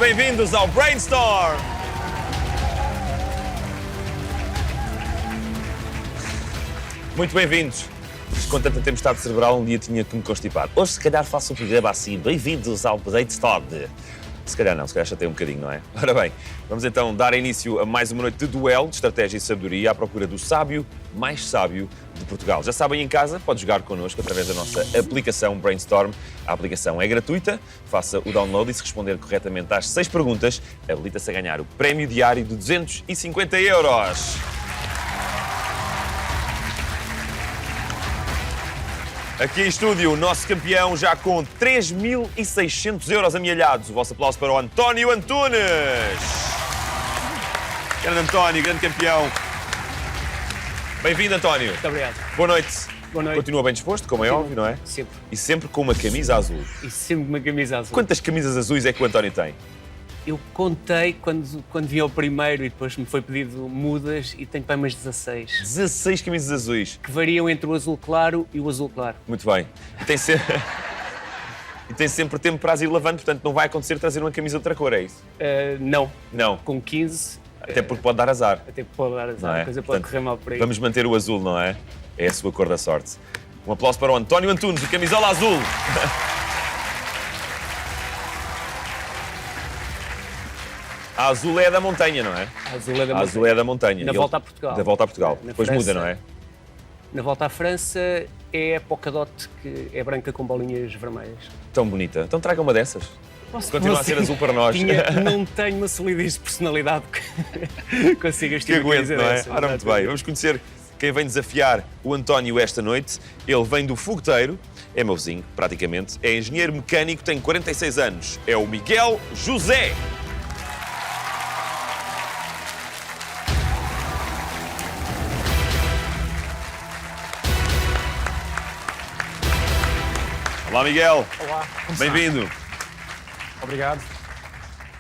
bem-vindos ao Brainstorm! Muito bem-vindos. Com tanta tempestade cerebral, um dia tinha que me constipar. Hoje, se calhar, faço um programa assim. Bem-vindos ao Brainstorm. Se calhar não, se calhar chatei um bocadinho, não é? Ora bem, vamos então dar início a mais uma noite de duelo, de estratégia e sabedoria à procura do sábio mais sábio de Portugal. Já sabem, em casa, pode jogar connosco através da nossa aplicação Brainstorm. A aplicação é gratuita, faça o download e se responder corretamente às 6 perguntas, habilita-se a ganhar o prémio diário de 250 euros. Aqui em estúdio, o nosso campeão já com 3.600 euros amealhados. O vosso aplauso para o António Antunes. Grande António, grande campeão. Bem-vindo, António. Muito obrigado. Boa noite. Boa noite. Continua bem disposto, como é óbvio, não é? Sempre. E sempre com uma camisa azul. E sempre uma camisa azul. Quantas camisas azuis é que o António tem? Eu contei quando vi ao primeiro e depois me foi pedido mudas e tenho para umas 16. 16 camisas azuis. Que variam entre o azul claro e o azul claro. Muito bem. E tem sempre tempo para as ir lavando, portanto não vai acontecer trazer uma camisa de outra cor, é isso? Não. Não. Com 15... Até porque pode dar azar. Até pode dar azar, Não é? a coisa Portanto, pode correr mal por aí. Vamos manter o azul, não é? É a sua cor da sorte. Um aplauso para o António Antunes, de camisola azul. A azul é da montanha, não é? A azul é da A azul é da montanha. Na volta a Portugal. Da volta a Portugal. Na Depois França, muda, não é? Na volta à França é a polka dot, que é branca com bolinhas vermelhas. Tão bonita. Então traga uma dessas. Continua a ser azul para nós. Não tenho uma solidez de personalidade que consiga Que vestir uma aguente, camisa não é? dessa. Ora, muito bem. Vamos conhecer quem vem desafiar o António esta noite. Ele vem do Fogoteiro, é meu vizinho, praticamente. É engenheiro mecânico, tem 46 anos. É o Miguel José. Olá, Miguel. Olá, Bem-vindo. obrigado.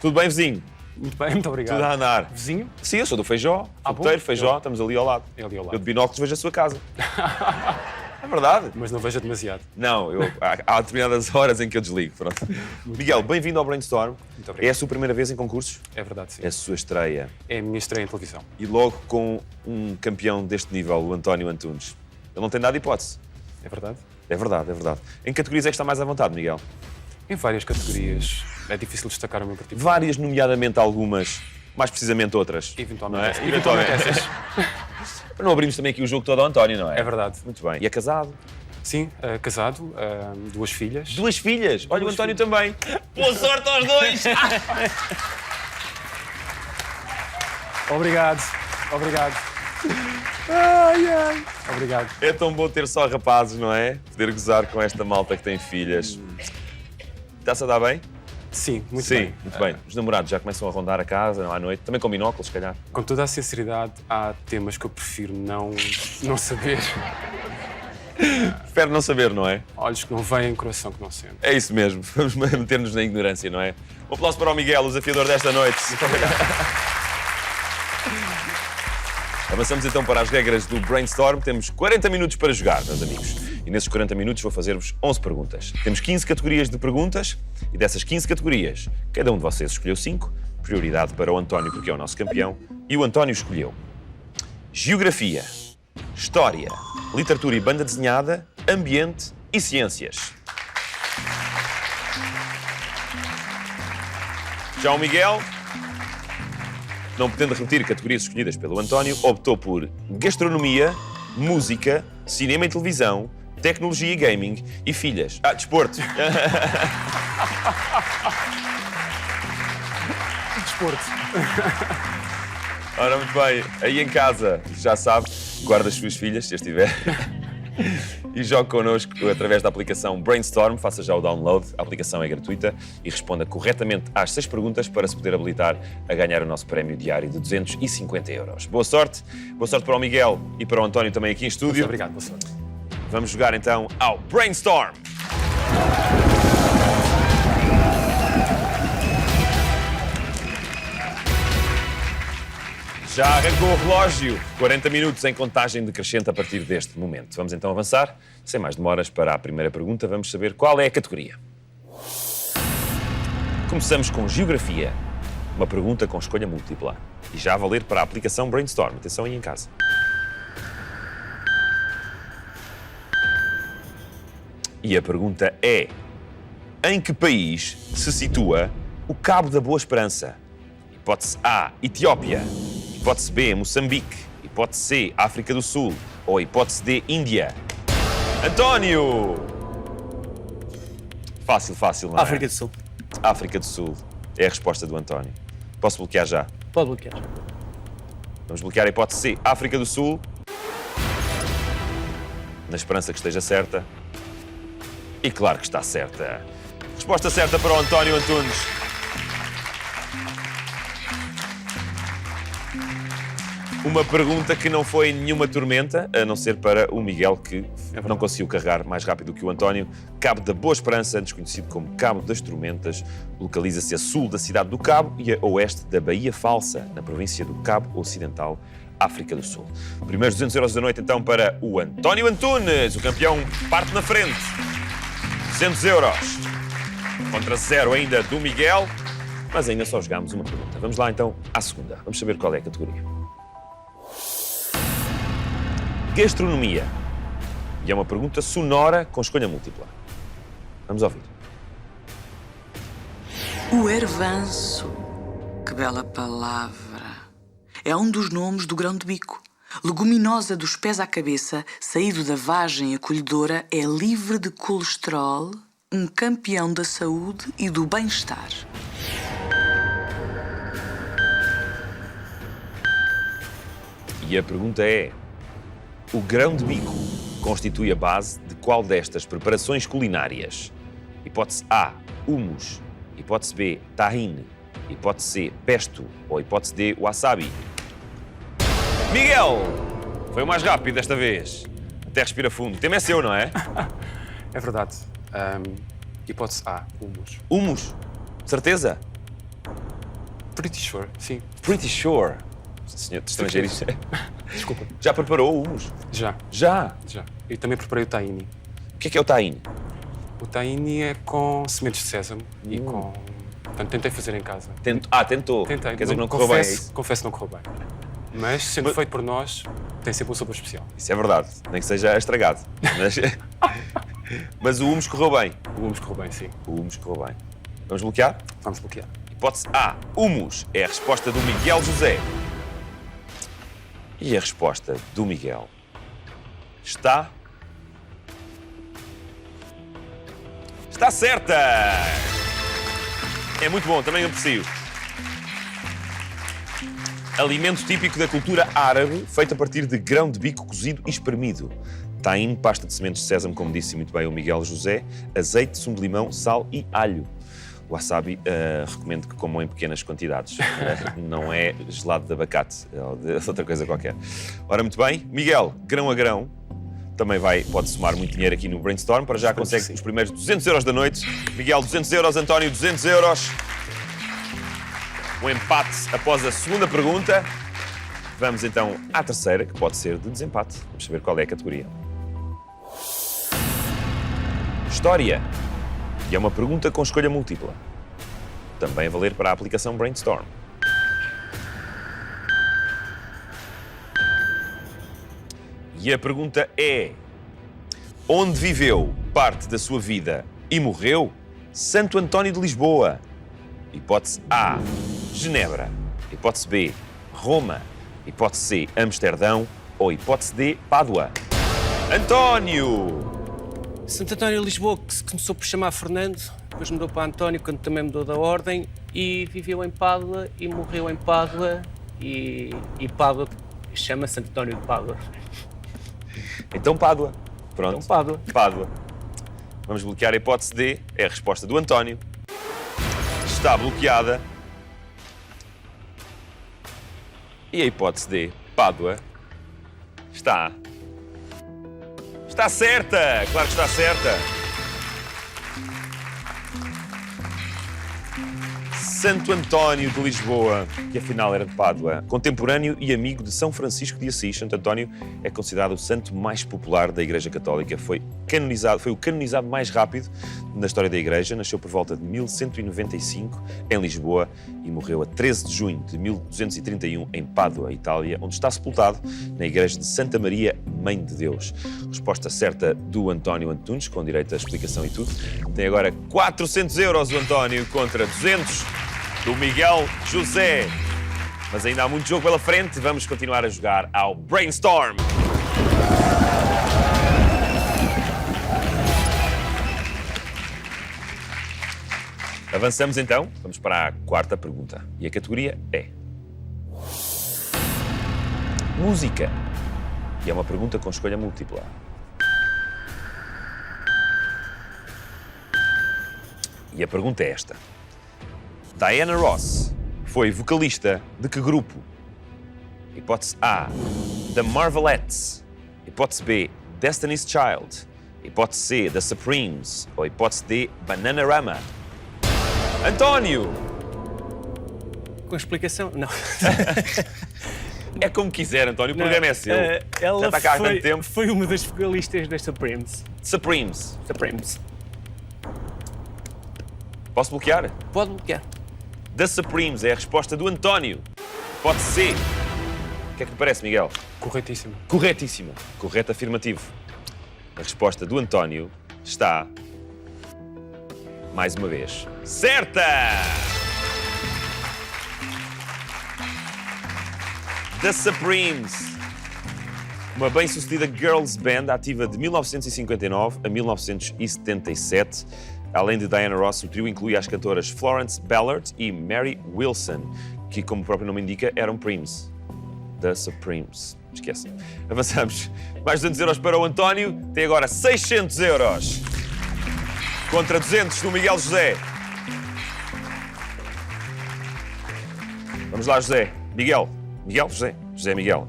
Tudo bem, vizinho? Muito bem, muito obrigado. Tudo a andar? Vizinho? Sim, eu sou do Feijó. Ah, Fogoteiro, bom? Feijó, estamos ali ao lado. É ali ao lado. Eu de binóculos vejo a sua casa. É verdade. Mas não vejo demasiado. Não, há determinadas horas em que eu desligo. Pronto. Miguel, bem-vindo ao Brainstorm. Muito obrigado. É a sua primeira vez em concursos? É verdade, sim. É a sua estreia. É a minha estreia em televisão. E logo com um campeão deste nível, o António Antunes. Ele não tem nada de hipótese. É verdade? É verdade, é verdade. Em que categorias é que está mais à vontade, Miguel? Em várias categorias. É difícil destacar o meu partido. Várias, nomeadamente algumas, mais precisamente outras. Eventualmente. Não é? essas. Eventualmente. essas. Para não abrimos também aqui o jogo todo ao António, não é? É verdade. Muito bem. E é casado? Sim, casado, 2 filhas. 2 filhas. Olha, o Duas António também. Boa sorte aos dois! Obrigado, obrigado. Ai, ai. Obrigado. É tão bom ter só rapazes, não é? Poder gozar com esta malta que tem filhas. Está-se a dar bem? Sim, muito Sim, bem. muito bem. Os namorados já começam a rondar a casa, não, à noite. Também com binóculos, se calhar. Com toda a sinceridade, há temas que eu prefiro não saber. Prefere não saber, não é? Olhos que não veem, coração que não sente. É isso mesmo. Vamos meter-nos na ignorância, não é? Um aplauso para o Miguel, o desafiador desta noite. Muito obrigado. Avançamos então para as regras do Brainstorm. Temos 40 minutos para jogar, meus amigos. E nesses 40 minutos vou fazer-vos 11 perguntas. Temos 15 categorias de perguntas e dessas 15 categorias, cada um de vocês escolheu 5. Prioridade para o António, porque é o nosso campeão. E o António escolheu Geografia, História, Literatura e Banda Desenhada, Ambiente e Ciências. Já o Miguel, não podendo repetir categorias escolhidas pelo António, optou por Gastronomia, Música, Cinema e Televisão, Tecnologia e Gaming e Filhas. Desporto. Desporto. Ora, muito bem. Aí em casa, já sabe, guarda as suas filhas, se as tiver. E jogue connosco através da aplicação Brainstorm. Faça já o download, a aplicação é gratuita e responda corretamente às 6 perguntas para se poder habilitar a ganhar o nosso prémio diário de 250 euros. Boa sorte para o Miguel e para o António também aqui em estúdio. Muito obrigado, boa sorte. Vamos jogar então ao Brainstorm. Já arrancou o relógio. 40 minutos em contagem decrescente a partir deste momento. Vamos então avançar. Sem mais demoras, para a primeira pergunta, vamos saber qual é a categoria. Começamos com Geografia. Uma pergunta com escolha múltipla. E já a valer para a aplicação Brainstorm. Atenção aí em casa. E a pergunta é: em que país se situa o Cabo da Boa Esperança? Hipótese A, Etiópia. Hipótese B, Moçambique. Hipótese C, África do Sul. Ou hipótese D, Índia. António! Fácil, não é? África do Sul. África do Sul. É a resposta do António. Posso bloquear já? Pode bloquear. Vamos bloquear a hipótese C, África do Sul. Na esperança que esteja certa. E claro que está certa. Resposta certa para o António Antunes. Uma pergunta que não foi nenhuma tormenta, a não ser para o Miguel, que não conseguiu carregar mais rápido que o António. Cabo da Boa Esperança, antes conhecido como Cabo das Tormentas, localiza-se a sul da cidade do Cabo e a oeste da Baía Falsa, na província do Cabo Ocidental, África do Sul. Primeiros 200 euros da noite, então, para o António Antunes. O campeão parte na frente. 200 euros. Contra 0 ainda do Miguel. Mas ainda só jogámos uma pergunta. Vamos lá, então, à segunda. Vamos saber qual é a categoria. Gastronomia. E é uma pergunta sonora com escolha múltipla. Vamos ouvir. O ervanço, que bela palavra. É um dos nomes do grão de bico. Leguminosa dos pés à cabeça, saído da vagem acolhedora, é livre de colesterol, um campeão da saúde e do bem-estar. E a pergunta é: o grão de bico constitui a base de qual destas preparações culinárias? Hipótese A, hummus. Hipótese B, tahine. Hipótese C, pesto. Ou hipótese D, wasabi. Miguel! Foi o mais rápido desta vez. Até respira fundo. O tema é seu, não é? É verdade. Hipótese A, hummus. Hummus. Certeza? Pretty sure, sim. Pretty sure. Senhor de estrangeiro. Desculpa. Já preparou o hummus? Já. Já? Já. E também preparei o tahine. O que é o tahine? O tahine é com sementes de sésamo e com... Portanto, tentei fazer em casa. Tentou. Tentei. Quer dizer que não correu bem, é isso? Confesso que não correu bem. Mas, sendo feito por nós, tem sempre um sabor especial. Isso é verdade. Nem que seja estragado. Mas o hummus correu bem. O hummus correu bem, sim. O hummus correu bem. Vamos bloquear? Vamos bloquear. Hipótese A, hummus, é a resposta do Miguel José. E a resposta do Miguel está... Está certa! É muito bom, também aprecio. Alimento típico da cultura árabe, feito a partir de grão de bico cozido e espremido. Tahine, pasta de sementes de sésamo, como disse muito bem o Miguel José, azeite, sumo de limão, sal e alho. O wasabi, recomendo que comam em pequenas quantidades. Não é gelado de abacate, é de outra coisa qualquer. Ora, muito bem. Miguel, grão a grão, também pode somar muito dinheiro aqui no Brainstorm. Para já consegue os primeiros 200 euros da noite. Miguel, 200 euros. António, 200 euros. Um empate após a segunda pergunta. Vamos então à terceira, que pode ser de desempate. Vamos saber qual é a categoria. História. E é uma pergunta com escolha múltipla. Também a valer para a aplicação Brainstorm. E a pergunta é: onde viveu parte da sua vida e morreu Santo António de Lisboa? Hipótese A, Genebra. Hipótese B, Roma. Hipótese C, Amsterdão. Ou hipótese D, Pádua. António! Santo António de Lisboa, que se começou por chamar Fernando, depois mudou para António, quando também mudou da ordem, e viveu em Pádua e morreu em Pádua, e Pádua chama Santo António de Pádua. Então Pádua. Pronto. Então Pádua. Pádua. Vamos bloquear a hipótese D. É a resposta do António. Está bloqueada. E a hipótese D, Pádua, está certa! Claro que está certa! Santo António de Lisboa, que afinal era de Pádua. Contemporâneo e amigo de São Francisco de Assis, Santo António é considerado o santo mais popular da Igreja Católica. Foi o canonizado mais rápido na história da Igreja. Nasceu por volta de 1195 em Lisboa e morreu a 13 de junho de 1231 em Pádua, Itália, onde está sepultado na Igreja de Santa Maria, Mãe de Deus. Resposta certa do António Antunes, com direito à explicação e tudo. Tem agora 400 euros o António contra 200 do Miguel José. Mas ainda há muito jogo pela frente. Vamos continuar a jogar ao Brainstorm. Avançamos então. Vamos para a quarta pergunta. E a categoria é música. E é uma pergunta com escolha múltipla. E a pergunta é esta. Diana Ross foi vocalista de que grupo? Hipótese A, The Marvelettes. Hipótese B, Destiny's Child. Hipótese C, The Supremes. Ou hipótese D, Bananarama. António! Com explicação? Não. É como quiser, António, o programa é seu. Ela Já está cá há tanto tempo. foi uma das vocalistas das Supremes. Supremes. Supremes. Posso bloquear? Pode bloquear. The Supremes é a resposta do António. Pode ser. O que é que lhe parece, Miguel? Corretíssimo. Corretíssimo. Correto afirmativo. A resposta do António está, mais uma vez, certa! The Supremes. Uma bem-sucedida girls band ativa de 1959 a 1977. Além de Diana Ross, o trio inclui as cantoras Florence Ballard e Mary Wilson, que, como o próprio nome indica, eram Preems. The Supremes. Esquece. Avançamos. Mais 200 euros para o António. Tem agora 600 euros. Contra 200 do Miguel José. Vamos lá, José. Miguel. Miguel? José? José Miguel.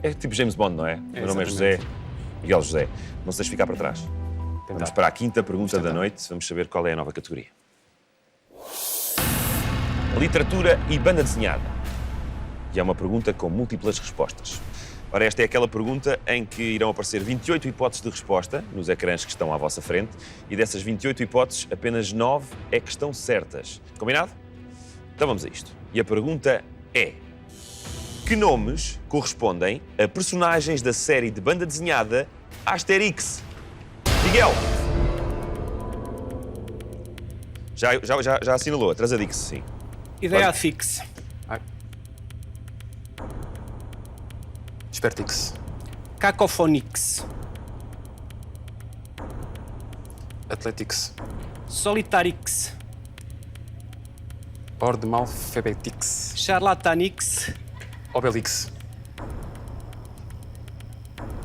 É tipo James Bond, não é? Meu nome é José. Miguel José. Não se deixe ficar para trás. Vamos para a quinta pergunta da noite. Vamos saber qual é a nova categoria. Literatura e banda desenhada. E é uma pergunta com múltiplas respostas. Ora, esta é aquela pergunta em que irão aparecer 28 hipóteses de resposta nos ecrãs que estão à vossa frente e dessas 28 hipóteses, apenas 9 é que estão certas. Combinado? Então vamos a isto. E a pergunta é: que nomes correspondem a personagens da série de banda desenhada Asterix? Miguel! Já assinalou, Atrasadix, sim. Ideia fixe. Espertix. Cacophonix. Athletics. Solitarix. Ordemalphabetix. Charlatanix. Obelix.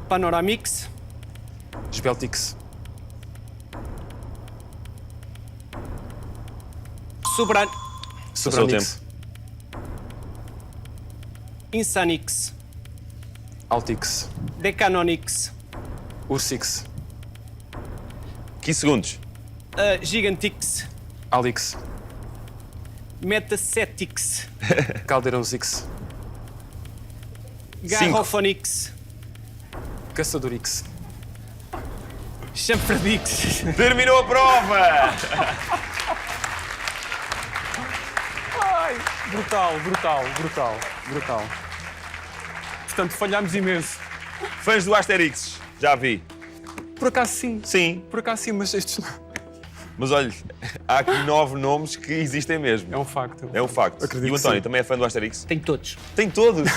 Panoramix. Sveltix. Sobran... Sobranix. Insanix. Altix. Decanonix. Ursix. 15 segundos. Gigantix. Alix. Metacetix. Caldeirãozix. Garrofonix. Caçadorix. Chanfradix. Terminou a prova! Brutal. Portanto, falhámos imenso. Fãs do Asterix, já vi. Por acaso sim. Sim, Mas estes não. mas olha, há aqui 9 nomes que existem mesmo. É um facto. É um facto. Acredito E o que António sim. também é fã do Asterix? Tenho todos. Tem todos!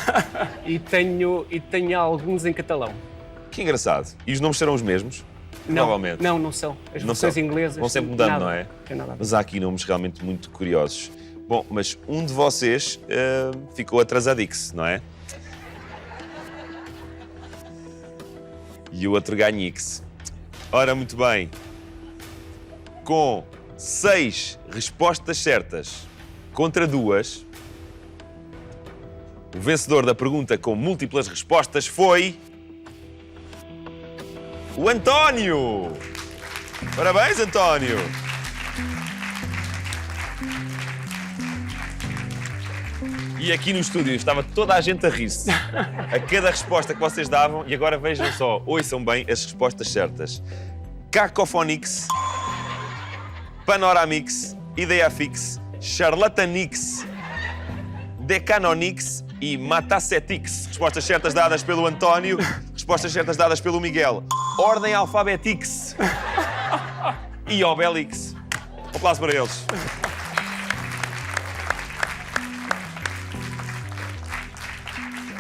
E tenho alguns em catalão. Que engraçado. E os nomes serão os mesmos? Provavelmente. Não são. As Não versões são. inglesas. Vão sempre mudando, nada. não é? Tem nada a ver. Mas há aqui nomes realmente muito curiosos. Bom, mas um de vocês ficou atrasadix, não é? E o outro ganhix. Ora, muito bem. Com 6 respostas certas contra 2, o vencedor da pergunta com múltiplas respostas foi... o António! Parabéns, António! E aqui no estúdio estava toda a gente a rir-se a cada resposta que vocês davam. E agora vejam só, ouçam bem as respostas certas. Cacophonix, Panoramix, Ideafix, Charlatanix, Decanonix e Matacetix. Respostas certas dadas pelo António, respostas certas dadas pelo Miguel. Ordem Alfabetix e Obelix. Um aplauso para eles.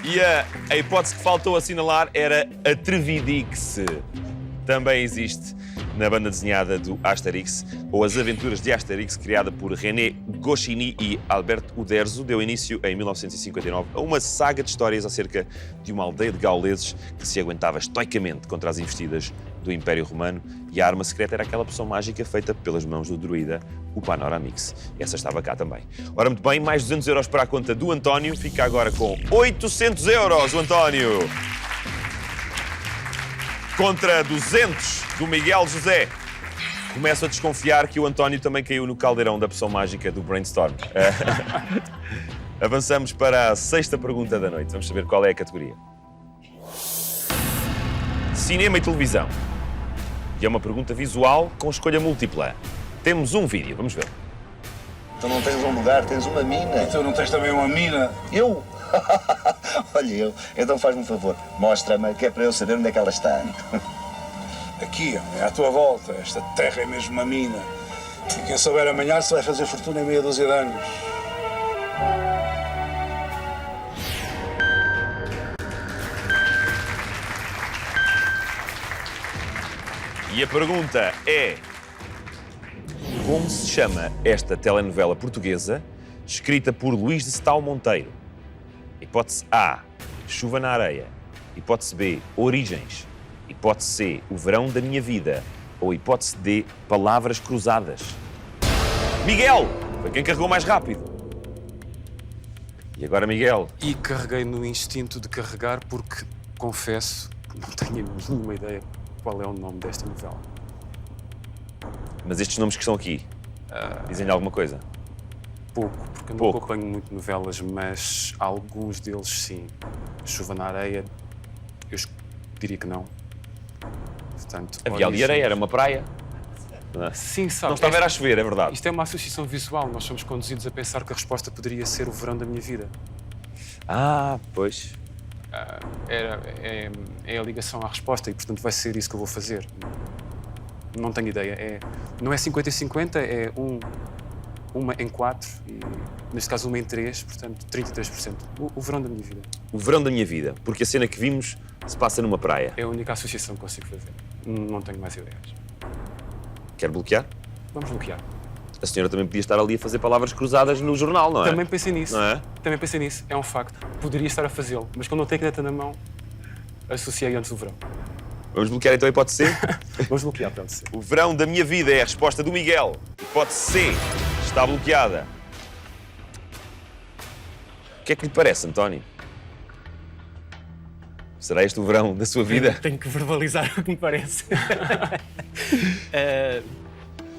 E a hipótese que faltou assinalar era Atrevidix. Também existe na banda desenhada do Asterix, ou As Aventuras de Asterix, criada por René Goscinny e Alberto Uderzo, deu início em 1959 a uma saga de histórias acerca de uma aldeia de gauleses que se aguentava estoicamente contra as investidas do Império Romano, e a arma secreta era aquela poção mágica feita pelas mãos do druida, o Panoramix. Essa estava cá também. Ora, muito bem, mais 200 euros para a conta do António. Fica agora com 800 euros, o António. Contra 200 do Miguel José. Começo a desconfiar que o António também caiu no caldeirão da poção mágica do Brainstorm. Avançamos para a 6ª pergunta da noite. Vamos saber qual é a categoria. Cinema e televisão. E é uma pergunta visual com escolha múltipla. Temos um vídeo, vamos ver. Tu não tens um lugar, tens uma mina. E tu não tens também uma mina? Eu? Olha eu. Então faz-me um favor, mostra-me, que é para eu saber onde é que ela está. Aqui, é à tua volta. Esta terra é mesmo uma mina. E quem souber amanhã se vai fazer fortuna em meia dúzia de anos. E a pergunta é: como se chama esta telenovela portuguesa escrita por Luís de Stal Monteiro? Hipótese A, Chuva na Areia. Hipótese B, Origens. Hipótese C, O Verão da Minha Vida. Ou hipótese D, Palavras Cruzadas. Miguel! Foi quem carregou mais rápido. E agora, Miguel? E carreguei no instinto de carregar porque, confesso, não tenho a mínima ideia qual é o nome desta novela. Mas estes nomes que estão aqui, dizem-lhe alguma coisa? Pouco, porque eu não Pouco. acompanho muito novelas, mas alguns deles sim. Chuva na Areia, eu diria que não. Portanto, Havia ali Origens- areia, era uma praia. Sim, sabe. Não estava era a chover, é verdade. Isto é uma associação visual. Nós somos conduzidos a pensar que a resposta poderia ser O Verão da Minha Vida. Ah, pois. É a ligação à resposta e, portanto, vai ser isso que eu vou fazer. Não tenho ideia. Não é 50 e 50, é uma em 4 e, neste caso, uma em 3, portanto, 33%. O Verão da Minha Vida. O Verão da Minha Vida, porque a cena que vimos se passa numa praia. É a única associação que consigo fazer. Não tenho mais ideias. Quer bloquear? Vamos bloquear. A senhora também podia estar ali a fazer palavras cruzadas no jornal, não é? Também pensei nisso. Não é? Também pensei nisso. É um facto. Poderia estar a fazê-lo, mas quando não tenho a caneta na mão, associei antes do verão. Vamos bloquear então a hipótese C? Vamos bloquear, pode ser. O Verão da Minha Vida é a resposta do Miguel. Hipótese C está bloqueada. O que é que lhe parece, António? Será este o verão da sua vida? Tenho que verbalizar o que me parece.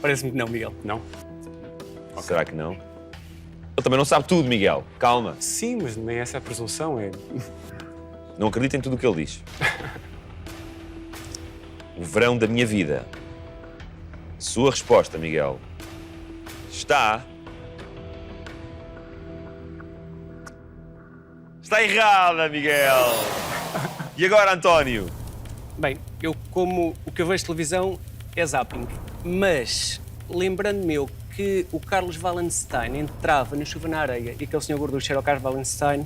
Parece-me que não, Miguel. Não? Será que não? Ele também não sabe tudo, Miguel. Calma. Sim, mas nem essa é a presunção. Não acredita em tudo o que ele diz. O Verão da Minha Vida. Sua resposta, Miguel, está... Está errada, Miguel! E agora, António? Bem, eu como o que eu vejo de televisão é zapping, mas lembrando-me eu que o Carlos Wallenstein entrava no Chuva na Areia e aquele senhor gorducho era o Carlos Wallenstein,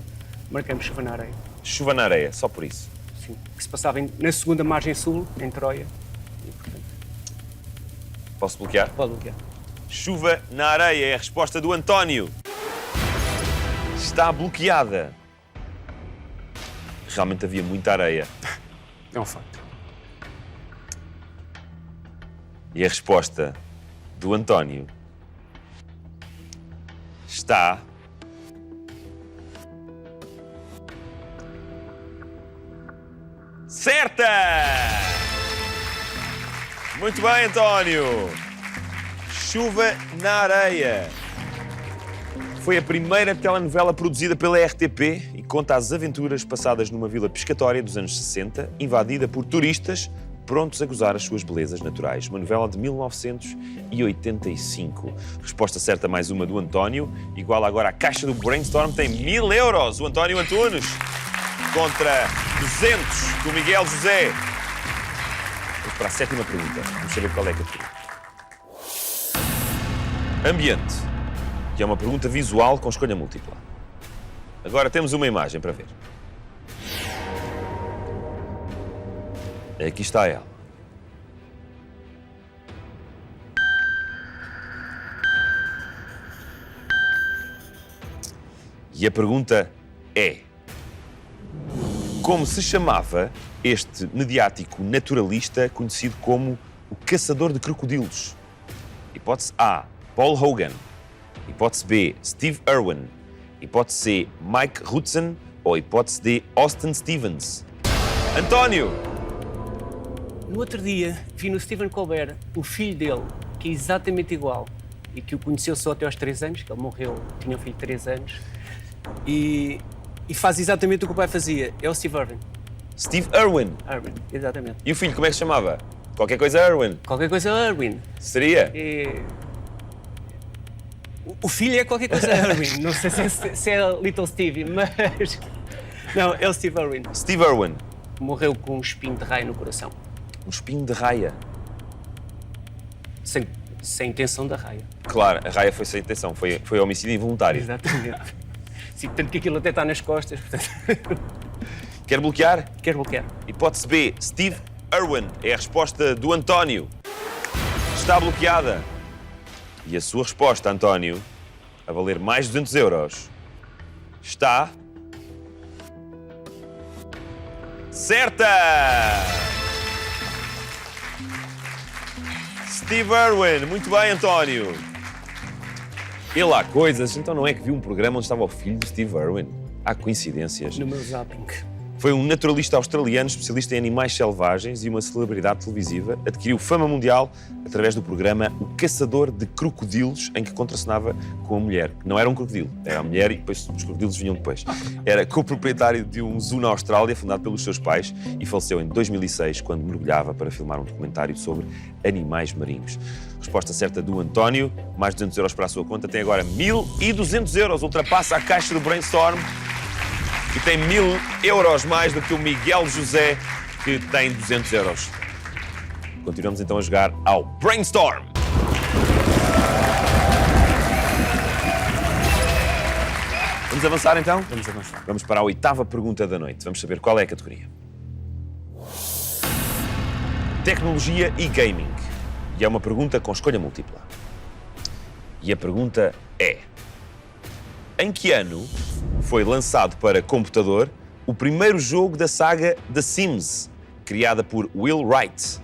marcamos Chuva na Areia. Chuva na Areia, só por isso. Sim, que se passava na segunda margem sul, em Troia. E, portanto, Posso bloquear? pode bloquear. Chuva na Areia é a resposta do António. Está bloqueada. Realmente havia muita areia. É um facto. E a resposta do António está... certa! Muito bem, António. Chuva na Areia. Foi a primeira telenovela produzida pela RTP e conta as aventuras passadas numa vila pescatória dos anos 60, invadida por turistas prontos a gozar as suas belezas naturais. Uma novela de 1985. Resposta certa, mais uma do António. Igual agora à caixa do Brainstorm, tem 1000 euros. O António Antunes contra 200 do Miguel José. Vamos para a 7ª pergunta. Vamos saber qual é a categoria. Ambiente, que é uma pergunta visual com escolha múltipla. Agora temos uma imagem para ver. Aqui está ela. E a pergunta é: como se chamava este mediático naturalista conhecido como o caçador de crocodilos? Hipótese A, Paul Hogan. Hipótese B, Steve Irwin. Hipótese C, Mike Hudson. Ou hipótese D, Austin Stevens. António! No outro dia, vi no Stephen Colbert o filho dele, que é exatamente igual, e que o conheceu só até aos 3 anos, que ele morreu, tinha um filho de 3 anos, e faz exatamente o que o pai fazia. É o Steve Irwin. Steve Irwin. Irwin, exatamente. E o filho, como é que se chamava? Qualquer coisa Irwin. Qualquer coisa Irwin. Seria? O filho é qualquer coisa Irwin. Não sei se é Little Stevie, mas... Não, é o Steve Irwin. Steve Irwin. Morreu com um espinho de raio no coração. Um espinho de raia. Sem intenção da raia. Claro, a raia foi sem intenção. Foi homicídio involuntário. Exatamente. Sim, tanto que aquilo até está nas costas. Portanto... Quer bloquear? Quero bloquear. Hipótese B, Steve Irwin. É a resposta do António. Está bloqueada. E a sua resposta, António, a valer mais de 200 euros, está... certa! Steve Irwin. Muito bem, António. E lá coisas. Então não é que viu um programa onde estava o filho de Steve Irwin? Há coincidências. No meu zapping. Foi um naturalista australiano especialista em animais selvagens e uma celebridade televisiva. Adquiriu fama mundial através do programa O Caçador de Crocodilos, em que contracenava com a mulher. Não era um crocodilo, era a mulher e depois os crocodilos vinham depois. Era co-proprietário de um zoo na Austrália, fundado pelos seus pais, e faleceu em 2006, quando mergulhava para filmar um documentário sobre animais marinhos. Resposta certa do António, mais de 200 euros para a sua conta. Tem agora 1.200 euros, ultrapassa a caixa do Brainstorm. E tem 1000 euros mais do que o Miguel José, que tem 200 euros. Continuamos então a jogar ao Brainstorm. Vamos avançar então? Vamos avançar. Vamos para a 8ª pergunta da noite. Vamos saber qual é a categoria. Tecnologia e gaming. E é uma pergunta com escolha múltipla. E a pergunta é: em que ano foi lançado para computador o primeiro jogo da saga The Sims, criada por Will Wright?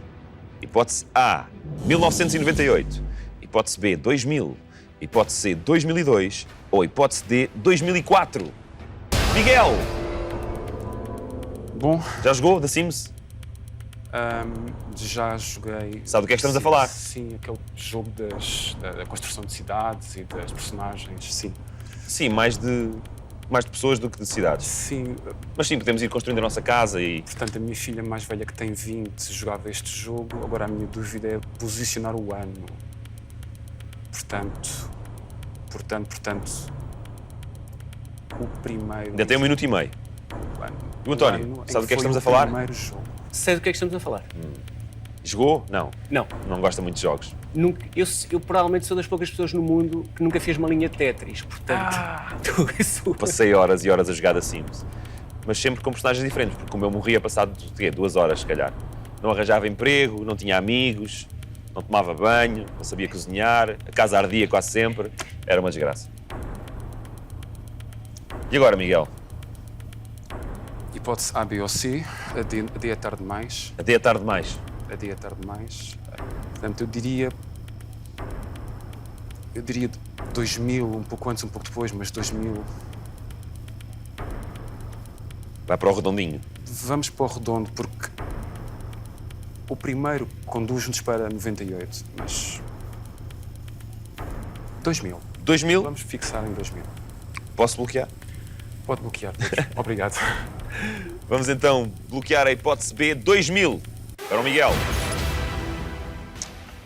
Hipótese A, 1998. Hipótese B, 2000. Hipótese C, 2002. Ou hipótese D, 2004. Miguel! Bom, Já jogou The Sims? já joguei... Sabe do que é que estamos a falar? Sim, aquele jogo da construção de cidades e das personagens, sim. Sim, mais de pessoas do que de cidades. Sim, Mas sim, podemos ir construindo a nossa casa e... portanto, a minha filha mais velha, que tem 20, jogava este jogo. Agora a minha dúvida é posicionar o ano. Portanto, o primeiro... Ainda tem 1 minuto e meio. ano. E o António, ano em sabe do que é que foi estamos o a falar? primeiro jogo. Sei do que é que estamos a falar. Jogou? Não. Não. Não gosta muito de jogos. Nunca, eu provavelmente sou das poucas pessoas no mundo que nunca fez uma linha de Tetris, portanto... isso... Passei horas e horas a jogar The Sims. Mas sempre com personagens diferentes, porque como eu morria passado 2 horas, se calhar. Não arranjava emprego, não tinha amigos, não tomava banho, não sabia cozinhar, a casa ardia quase sempre. Era uma desgraça. E agora, Miguel? Hipótese A, B ou C. A D é tarde demais. Até é tarde demais. A D é tarde demais. Portanto, eu diria 2000, um pouco antes, um pouco depois, mas 2000. Vai para o redondinho. Vamos para o redondo, porque o primeiro conduz-nos para 98, mas 2000. 2000? Vamos fixar em 2000. Posso bloquear? Pode bloquear, Pedro. Obrigado. Vamos então bloquear a hipótese B, 2000, para o Miguel.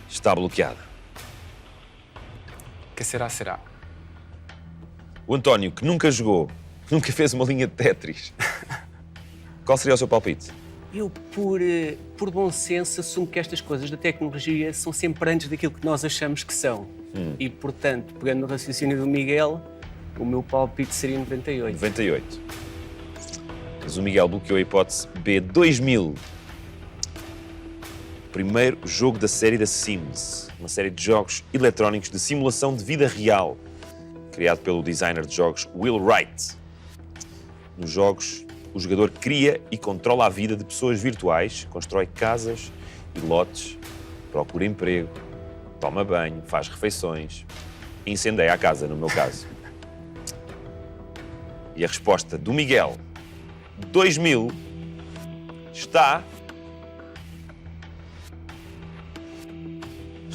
Está bloqueada. Que será, será? O António, que nunca jogou, que nunca fez uma linha de Tetris, qual seria o seu palpite? Eu, por bom senso, assumo que estas coisas da tecnologia são sempre antes daquilo que nós achamos que são. E, portanto, pegando no raciocínio do Miguel, o meu palpite seria 98. 98. Mas o Miguel bloqueou a hipótese B, 2000. Primeiro jogo da série da Sims, uma série de jogos eletrónicos de simulação de vida real, criado pelo designer de jogos Will Wright. Nos jogos, o jogador cria e controla a vida de pessoas virtuais, constrói casas e lotes, procura emprego, toma banho, faz refeições, incendeia a casa, no meu caso. E a resposta do Miguel, 2000, está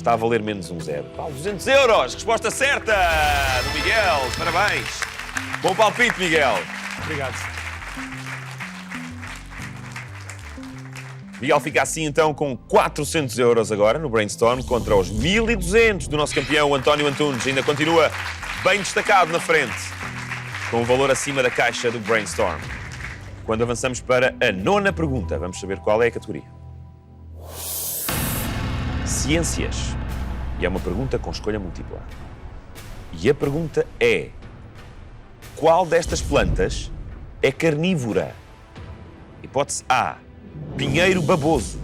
a valer menos um zero. 200 euros! Resposta certa do Miguel. Parabéns. Bom palpite, Miguel. Obrigado. Miguel fica assim então com 400 euros agora no Brainstorm contra os 1200 do nosso campeão António Antunes. Ainda continua bem destacado na frente, com o valor acima da caixa do Brainstorm. Quando avançamos para a 9ª pergunta, vamos saber qual é a categoria. Ciências. E é uma pergunta com escolha múltipla. E a pergunta é: qual destas plantas é carnívora? Hipótese A, pinheiro baboso.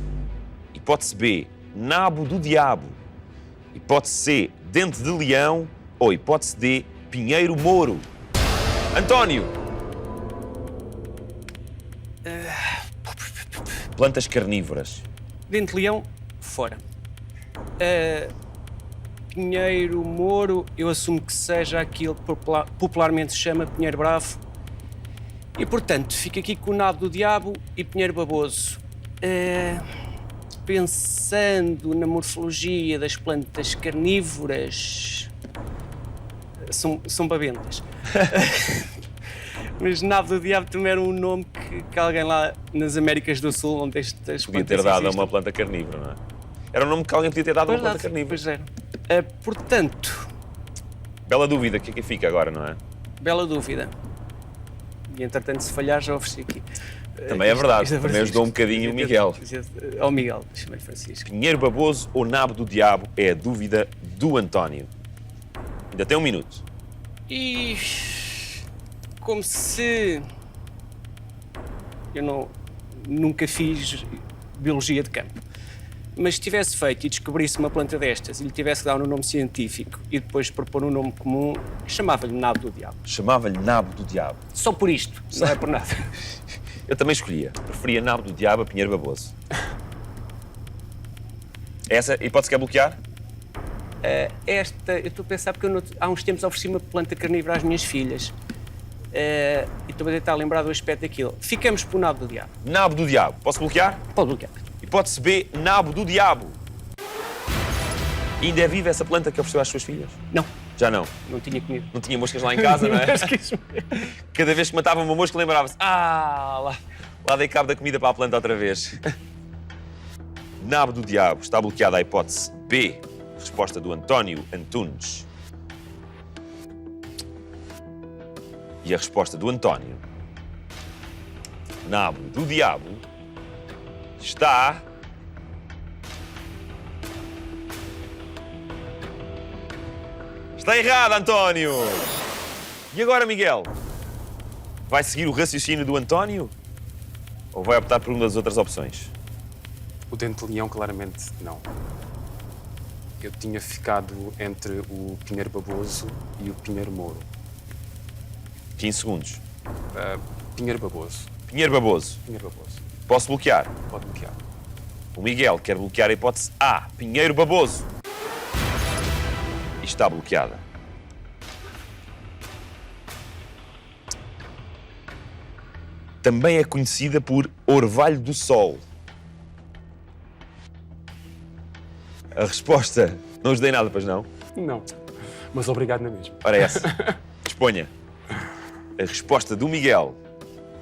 Hipótese B, nabo do diabo. Hipótese C, dente de leão. Ou hipótese D, pinheiro mouro. António! Plantas carnívoras. Dente de leão, fora. Pinheiro Moro, eu assumo que seja aquilo que popularmente se chama Pinheiro Bravo. E, portanto, fico aqui com o nabo do diabo e Pinheiro Baboso. Pensando na morfologia das plantas carnívoras, são babentas. Mas nabo do diabo também era um nome que alguém lá nas Américas do Sul, onde estas Podia plantas ter dado a existem. uma planta carnívora, não é? Era um nome que alguém podia ter dado a uma planta carnívora. Pois era. Portanto, Bela dúvida, o que é que fica agora, não é? bela dúvida. E entretanto, se falhar, já ofereci aqui. Também é verdade. Isto Também ajudou um bocadinho o Miguel. Ao Miguel, chamei Francisco. Pinheiro baboso ou nabo do diabo é a dúvida do António. Ainda tem 1 minuto. E como se eu nunca fiz biologia de campo, mas tivesse feito e descobrisse uma planta destas e lhe tivesse que dar um nome científico e depois propor um nome comum, chamava-lhe nabo do diabo. Chamava-lhe nabo do diabo. Só por isto, não é por nada. Eu também escolhia. Preferia nabo do diabo a pinheiro baboso. Essa hipótese quer bloquear? Eu estou a pensar porque há uns tempos ofereci uma planta carnívora às minhas filhas. E estou a tentar lembrar do aspecto daquilo. Ficamos por nabo do diabo. Nabo do diabo. Posso bloquear? Pode bloquear. Hipótese B, nabo do diabo. Ainda é viva essa planta que ofereceu às suas filhas? Não, Já não. não tinha comido. Não tinha moscas lá em casa, não é? Cada vez que matava uma mosca lembrava-se: lá dei cabo da comida para a planta outra vez. Nabo do diabo. Está bloqueada a hipótese B. Resposta do António Antunes. E a resposta do António, nabo do diabo, está... Está errado, António! E agora, Miguel? Vai seguir o raciocínio do António? Ou vai optar por uma das outras opções? O dente de leão, claramente, não. Eu tinha ficado entre o pinheiro baboso e o pinheiro mouro. 15 segundos. Pinheiro baboso. Pinheiro baboso. Pinheiro baboso. Posso bloquear? Pode bloquear. O Miguel quer bloquear a hipótese A. Pinheiro baboso. E está bloqueada. Também é conhecida por orvalho do sol. A resposta... Não os dei nada, pois não? Não. Mas obrigado na mesma. Ora essa. Disponha. A resposta do Miguel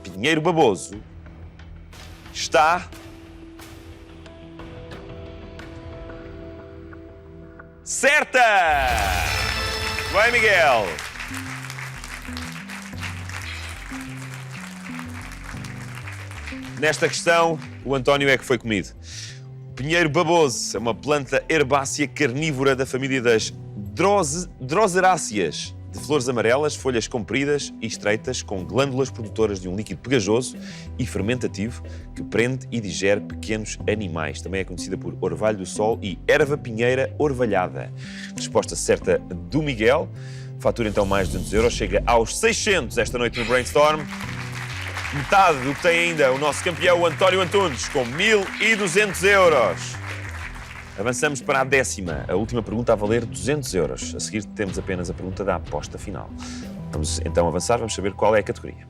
Pinheiro Baboso está... certa! Vai, Miguel! Nesta questão, o António é que foi comido. O pinheiro baboso é uma planta herbácea carnívora da família das Droseráceas, de flores amarelas, folhas compridas e estreitas, com glândulas produtoras de um líquido pegajoso e fermentativo que prende e digere pequenos animais. Também é conhecida por orvalho do sol e erva pinheira orvalhada. Resposta certa do Miguel. Fatura então mais de 200 euros, chega aos 600 esta noite no Brainstorm. Metade do que tem ainda o nosso campeão António Antunes, com 1.200 euros. Avançamos para a 10ª, a última pergunta a valer 200 euros. A seguir temos apenas a pergunta da aposta final. Vamos então avançar, vamos saber qual é a categoria.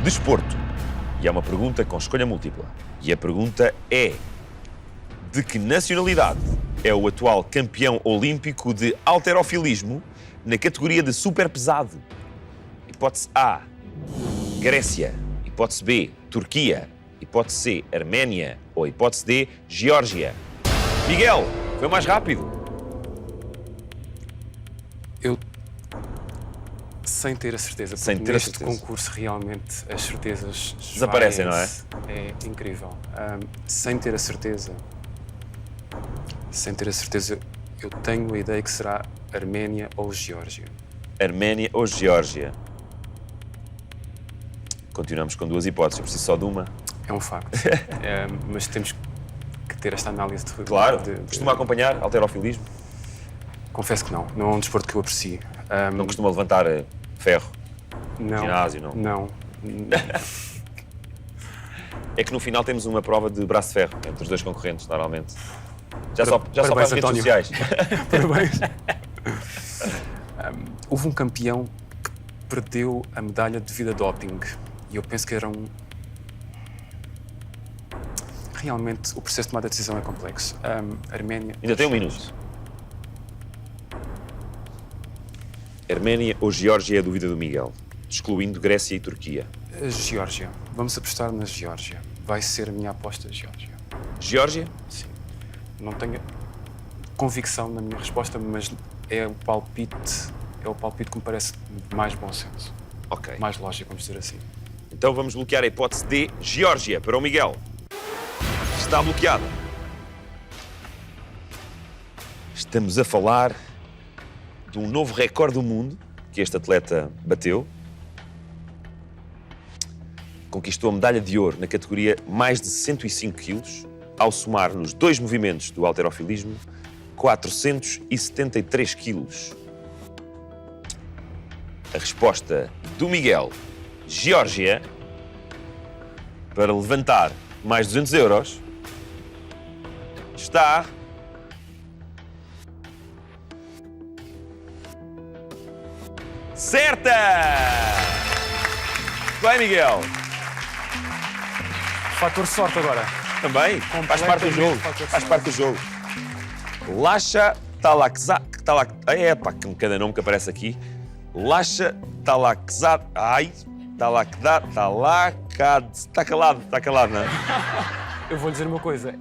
Desporto. E é uma pergunta com escolha múltipla. E a pergunta é: de que nacionalidade é o atual campeão olímpico de halterofilismo na categoria de superpesado? Hipótese A, Grécia. Hipótese B, Turquia. Hipótese C, Arménia. Ou hipótese D, Geórgia. Miguel, foi mais rápido. Eu, sem ter a certeza, Sem porque ter a neste certeza. concurso realmente as certezas Desaparecem, não é? É incrível. Sem ter a certeza, eu tenho a ideia que será Arménia ou Geórgia. Arménia ou Geórgia? Continuamos com duas hipóteses, eu preciso só de uma. É um facto. Mas temos que ter esta análise de... Claro, costuma acompanhar halterofilismo? Confesso que não. Não é um desporto que eu aprecio. Não costuma levantar ferro? Não. Ginásio, não? Não. É que no final temos uma prova de braço de ferro entre os dois concorrentes, normalmente. Já só Parabéns, para as redes António. sociais. Parabéns. Houve um campeão que perdeu a medalha devido a doping. E eu penso que era um... Realmente, o processo de tomada de decisão é complexo. Arménia... Ainda tem um minuto. Arménia ou Geórgia é a dúvida do Miguel, excluindo Grécia e Turquia. Geórgia. Vamos apostar na Geórgia. Vai ser a minha aposta, Geórgia. Geórgia? Sim. Não tenho convicção na minha resposta, mas é o palpite que me parece de mais bom senso. Ok. Mais lógico, vamos dizer assim. Então vamos bloquear a hipótese D, Geórgia, para o Miguel. Está bloqueada. Estamos a falar de um novo recorde do mundo que este atleta bateu. Conquistou a medalha de ouro na categoria mais de 105 quilos, ao somar nos dois movimentos do halterofilismo 473 quilos. A resposta do Miguel, Geórgia, para levantar mais 200 euros, está... certa! Bem, Miguel. Fator sorte agora. Também, faz parte do jogo. Faz parte do jogo. Lacha Talakzad. Epá, que cada nome que aparece aqui. Lacha Talakzad. Ai, Talakzad. Está calado, não é? Eu vou lhe dizer uma coisa.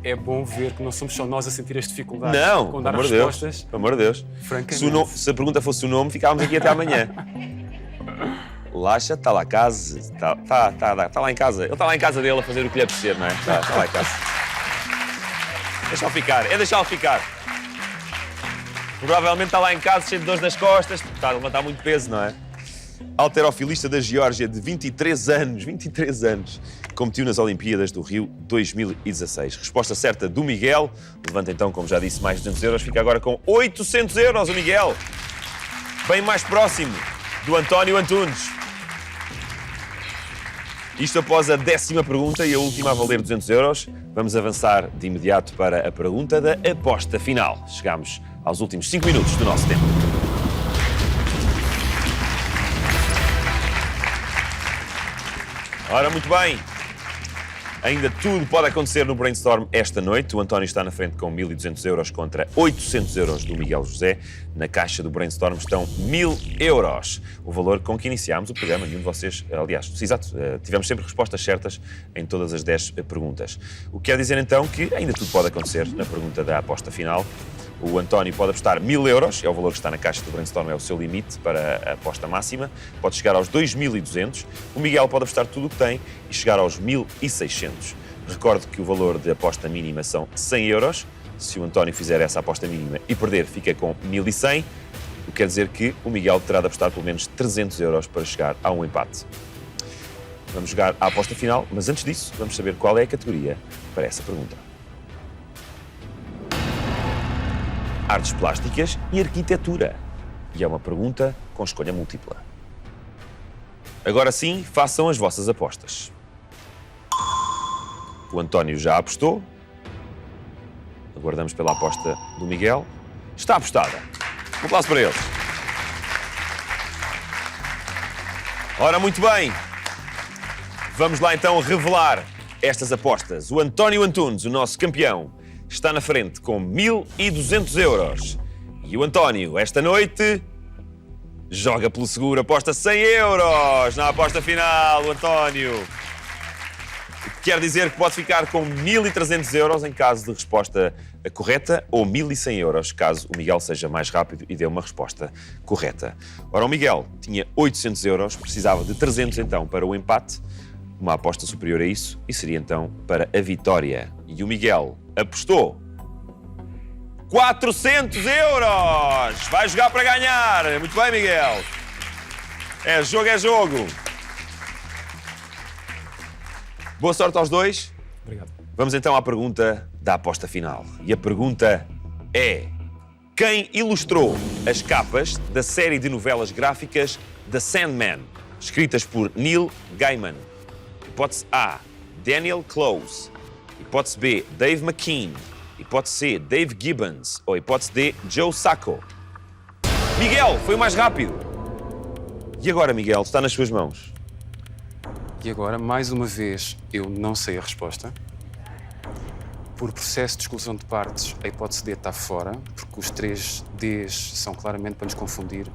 É bom ver que não somos só nós a sentir as dificuldades Não, com dar pelo amor de Deus. respostas. Pelo amor de Deus. Francamente. Se a pergunta fosse o nome, ficávamos aqui até amanhã. Lacha está lá casa. Está lá em casa. Ele está lá em casa dele a fazer o que lhe apetecer, não é? Está lá em casa. Deixa-o ficar. É deixá-lo ficar. Provavelmente está lá em casa cheio de dores nas costas. Está a levantar muito peso, não é? Halterofilista da Geórgia de 23 anos, competiu nas Olimpíadas do Rio 2016. Resposta certa do Miguel. Levanta então, como já disse, mais de 200 euros. Fica agora com 800 euros o Miguel. Bem mais próximo do António Antunes. Isto após a 10ª pergunta e a última a valer 200 euros. Vamos avançar de imediato para a pergunta da aposta final. Chegamos aos últimos 5 minutos do nosso tempo. Ora, muito bem. Ainda tudo pode acontecer no Brainstorm esta noite. O António está na frente com 1.200 euros contra 800 euros do Miguel José. Na caixa do Brainstorm estão 1.000 euros. O valor com que iniciámos o programa. Nenhum de vocês, aliás, exato, tivemos sempre respostas certas em todas as 10 perguntas. O que quer dizer então que ainda tudo pode acontecer na pergunta da aposta final. O António pode apostar 1.000 euros, é o valor que está na caixa do Brainstorm, é o seu limite para a aposta máxima. Pode chegar aos 2.200. O Miguel pode apostar tudo o que tem e chegar aos 1.600. Recordo que o valor de aposta mínima são 100 euros. Se o António fizer essa aposta mínima e perder, fica com 1.100. O que quer dizer que o Miguel terá de apostar pelo menos 300 euros para chegar a um empate. Vamos jogar a aposta final, mas antes disso, vamos saber qual é a categoria para essa pergunta. Artes plásticas e arquitetura. E é uma pergunta com escolha múltipla. Agora sim, façam as vossas apostas. O António já apostou. Aguardamos pela aposta do Miguel. Está apostada. Um aplauso para eles. Ora, muito bem. Vamos lá então revelar estas apostas. O António Antunes, o nosso campeão, está na frente com 1.200 euros. E o António, esta noite, joga pelo seguro, aposta 100 euros na aposta final, o António. O que quer dizer que pode ficar com 1.300 euros em caso de resposta correta ou 1.100 euros caso o Miguel seja mais rápido e dê uma resposta correta. Ora, o Miguel tinha 800 euros, precisava de 300 então para o empate, uma aposta superior a isso e seria então para a vitória. E o Miguel apostou 400 euros! Vai jogar para ganhar! Muito bem, Miguel! É jogo, é jogo! Boa sorte aos dois. Obrigado. Vamos então à pergunta da aposta final. E a pergunta é: quem ilustrou as capas da série de novelas gráficas The Sandman, escritas por Neil Gaiman? Hipótese A, Daniel Close. Hipótese B, Dave McKean. Hipótese C, Dave Gibbons. Ou hipótese D, Joe Sacco. Miguel, foi o mais rápido. E agora, Miguel, está nas suas mãos. E agora, mais uma vez, eu não sei a resposta. Por processo de exclusão de partes, a hipótese D está fora, porque os 3 Ds são claramente para nos confundir.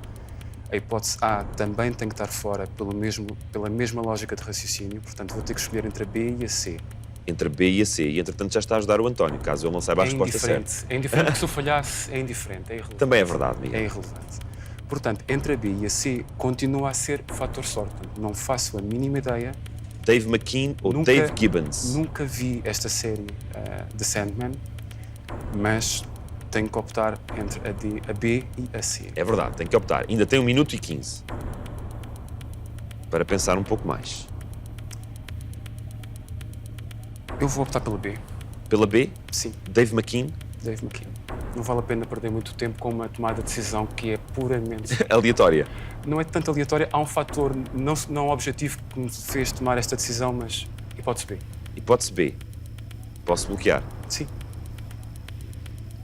A hipótese A também tem que estar fora pela mesma lógica de raciocínio, portanto vou ter que escolher entre a B e a C. Entre a B e a C. E, entretanto, já está a ajudar o António, caso ele não saiba a resposta certa. É indiferente, porque se eu falhasse, é indiferente, é irrelevante. Também é verdade, Miguel. É irrelevante. Portanto, entre a B e a C, continua a ser fator sorte. Não faço a mínima ideia. Dave McKean ou Dave Gibbons? Nunca vi esta série The Sandman, mas tenho que optar entre a B e a C. É verdade, tem que optar. Ainda tem 1 minuto e 15 para pensar um pouco mais. Eu vou optar pela B. Pela B? Sim, Dave McKean? Dave McKean. Não vale a pena perder muito tempo com uma tomada de decisão que é puramente... Aleatória. Não é tanto aleatória, há um fator não objetivo que me fez tomar esta decisão, mas hipótese B. Hipótese B. Posso bloquear? Sim.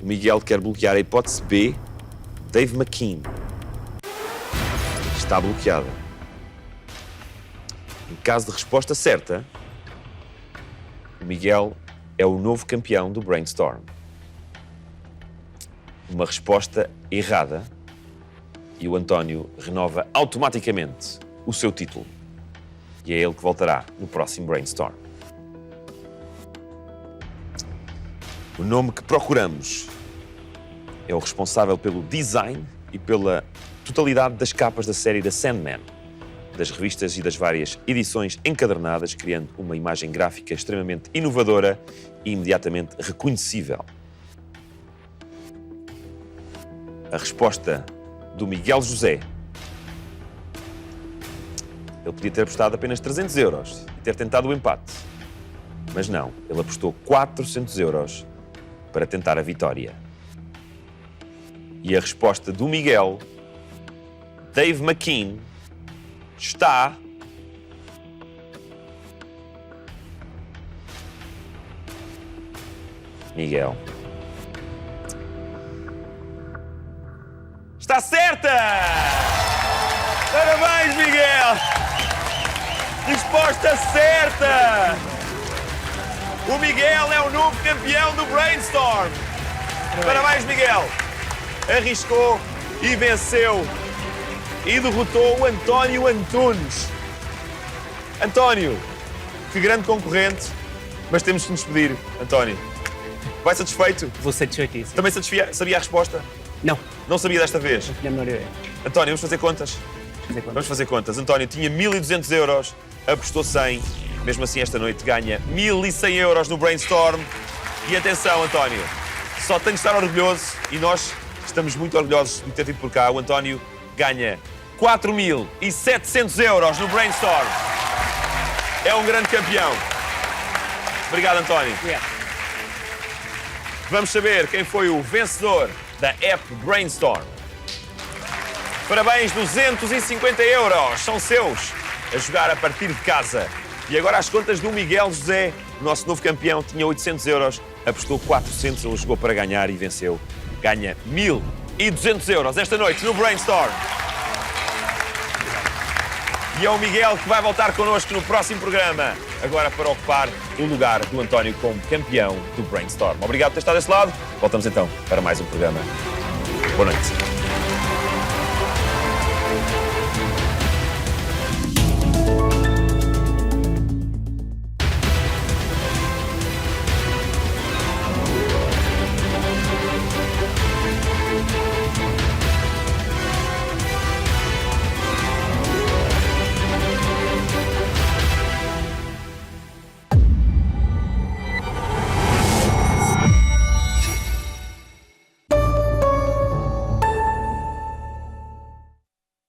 O Miguel quer bloquear a hipótese B. Dave McKean. Está bloqueada. Em caso de resposta certa, o Miguel é o novo campeão do Brainstorm. Uma resposta errada e o António renova automaticamente o seu título. E é ele que voltará no próximo Brainstorm. O nome que procuramos é o responsável pelo design e pela totalidade das capas da série The Sandman, das revistas e das várias edições encadernadas, criando uma imagem gráfica extremamente inovadora e imediatamente reconhecível. A resposta do Miguel José. Ele podia ter apostado apenas 300 euros e ter tentado o empate. Mas não, ele apostou 400 euros para tentar a vitória. E a resposta do Miguel, Dave McKean, está... Miguel. Está certa! Parabéns, Miguel! Resposta certa! O Miguel é o novo campeão do Brainstorm. Parabéns, Miguel. Arriscou e venceu. E derrotou o António Antunes. António, que grande concorrente. Mas temos que nos despedir, António. Vai satisfeito? Vou satisfeitíssimo. Também sabia a resposta? Não, Não sabia desta vez. não tinha a menor ideia. António, vamos fazer contas? Vamos fazer contas. António tinha 1.200 euros, apostou 100. Mesmo assim, esta noite ganha 1.100 euros no Brainstorm. E atenção, António, só tem de estar orgulhoso e nós estamos muito orgulhosos de ter tido por cá. O António ganha 4.700 euros no Brainstorm. É um grande campeão. Obrigado, António. Yeah. Vamos saber quem foi o vencedor da app Brainstorm. Parabéns, 250 euros são seus a jogar a partir de casa. E agora as contas do Miguel José, o nosso novo campeão, tinha 800 euros, apostou 400, ele jogou para ganhar e venceu. Ganha 1.200 euros esta noite no Brainstorm. E é o Miguel que vai voltar connosco no próximo programa, agora para ocupar o lugar do António como campeão do Brainstorm. Obrigado por ter estado desse lado. Voltamos então para mais um programa. Boa noite.